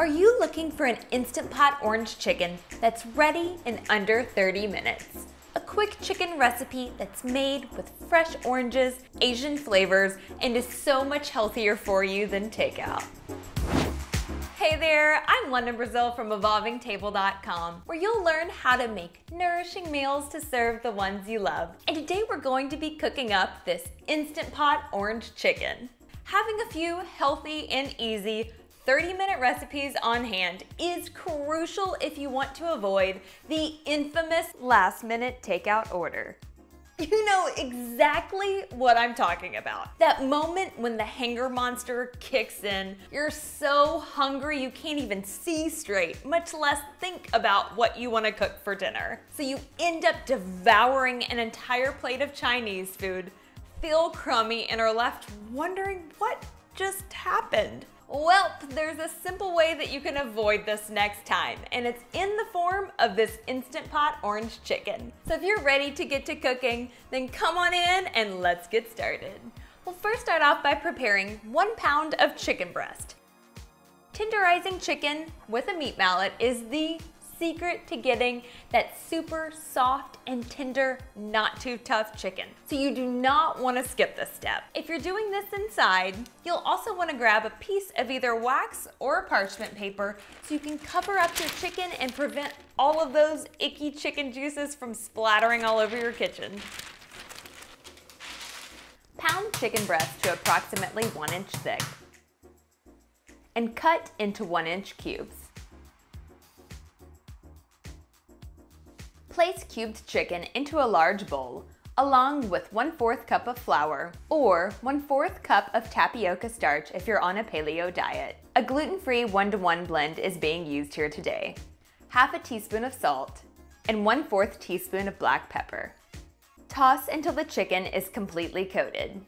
Are you looking for an Instant Pot orange chicken that's ready in under 30 minutes? A quick chicken recipe that's made with fresh oranges, Asian flavors, and is so much healthier for you than takeout. Hey there, I'm London Brazil from evolvingtable.com, where you'll learn how to make nourishing meals to serve the ones you love. And today we're going to be cooking up this Instant Pot orange chicken. Having a few healthy and easy 30-minute recipes on hand is crucial if you want to avoid the infamous last-minute takeout order. You know exactly what I'm talking about. That moment when the hunger monster kicks in, you're so hungry you can't even see straight, much less think about what you want to cook for dinner. So you end up devouring an entire plate of Chinese food, feel crummy, and are left wondering what just happened. Well, there's a simple way that you can avoid this next time, and it's in the form of this Instant Pot orange chicken. So if you're ready to get to cooking, then come on in and let's get started. We'll first start off by preparing 1 pound of chicken breast. Tenderizing chicken with a meat mallet is the secret to getting that super soft and tender, not too tough chicken. So you do not want to skip this step. If you're doing this inside, you'll also want to grab a piece of either wax or parchment paper so you can cover up your chicken and prevent all of those icky chicken juices from splattering all over your kitchen. Pound chicken breast to approximately 1 inch thick and cut into 1 inch cubes. Place cubed chicken into a large bowl, along with 1/4 cup of flour or 1/4 cup of tapioca starch if you're on a paleo diet. A gluten-free 1-to-1 blend is being used here today. Half a teaspoon of salt and 1/4 teaspoon of black pepper. Toss until the chicken is completely coated.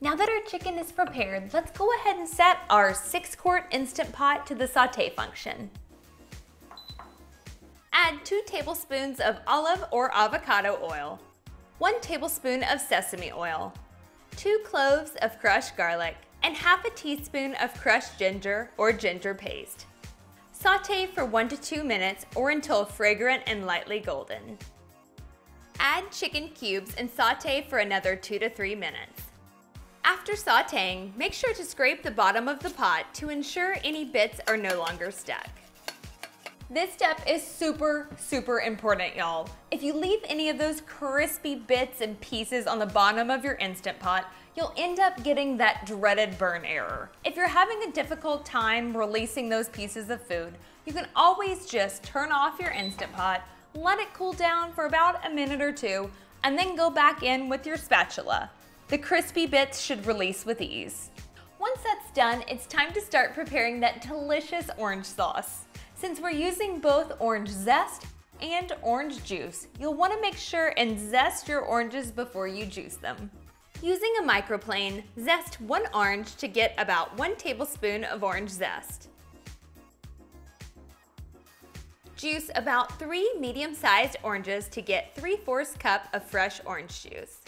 Now that our chicken is prepared, let's go ahead and set our 6-quart Instant Pot to the sauté function. Add 2 tablespoons of olive or avocado oil, 1 tablespoon of sesame oil, 2 cloves of crushed garlic, and half a teaspoon of crushed ginger or ginger paste. Sauté for 1 to 2 minutes or until fragrant and lightly golden. Add chicken cubes and sauté for another 2 to 3 minutes. After sautéing, make sure to scrape the bottom of the pot to ensure any bits are no longer stuck. This step is super important, y'all. If you leave any of those crispy bits and pieces on the bottom of your Instant Pot, you'll end up getting that dreaded burn error. If you're having a difficult time releasing those pieces of food, you can always just turn off your Instant Pot, let it cool down for about a minute or 2, and then go back in with your spatula. The crispy bits should release with ease. Once that's done, it's time to start preparing that delicious orange sauce. Since we're using both orange zest and orange juice, you'll want to make sure and zest your oranges before you juice them. Using a microplane, zest 1 orange to get about 1 tablespoon of orange zest. Juice about 3 medium-sized oranges to get 3/4 cup of fresh orange juice.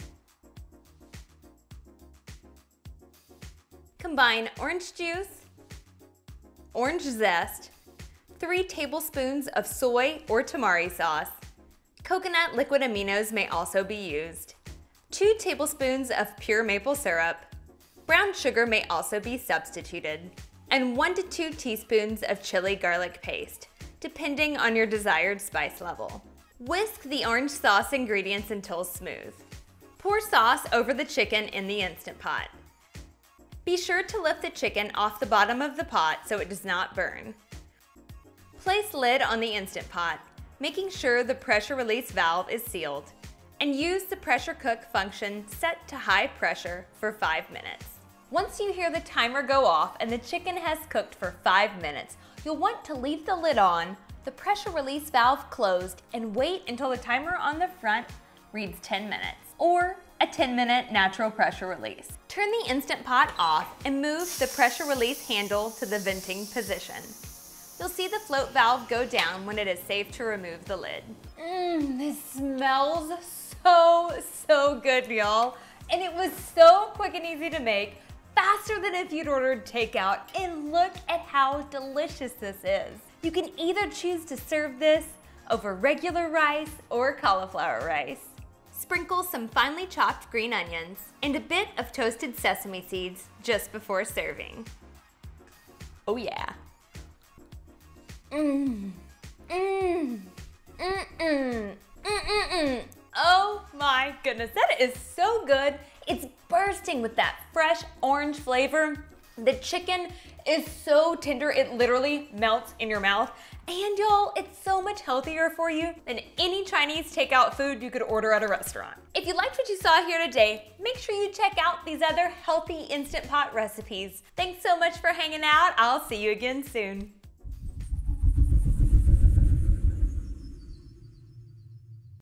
Combine orange juice, orange zest, 3 tablespoons of soy or tamari sauce. Coconut liquid aminos may also be used. 2 tablespoons of pure maple syrup. Brown sugar may also be substituted. And 1 to 2 teaspoons of chili garlic paste, depending on your desired spice level. Whisk the orange sauce ingredients until smooth. Pour sauce over the chicken in the Instant Pot. Be sure to lift the chicken off the bottom of the pot so it does not burn. Place lid on the Instant Pot, making sure the pressure release valve is sealed, and use the pressure cook function set to high pressure for 5 minutes. Once you hear the timer go off and the chicken has cooked for 5 minutes, you'll want to leave the lid on, the pressure release valve closed, and wait until the timer on the front reads 10 minutes, or a 10-minute natural pressure release. Turn the Instant Pot off and move the pressure release handle to the venting position. You'll see the float valve go down when it is safe to remove the lid. This smells so good, y'all. And it was so quick and easy to make. faster than if you'd ordered takeout, and look at how delicious this is. You can either choose to serve this over regular rice or cauliflower rice. Sprinkle some finely chopped green onions and a bit of toasted sesame seeds just before serving. Oh yeah. Oh my goodness, that is so good. It's bursting with that fresh orange flavor. The chicken is so tender, it literally melts in your mouth. And y'all, it's so much healthier for you than any Chinese takeout food you could order at a restaurant. If you liked what you saw here today, make sure you check out these other healthy Instant Pot recipes. Thanks so much for hanging out. I'll see you again soon.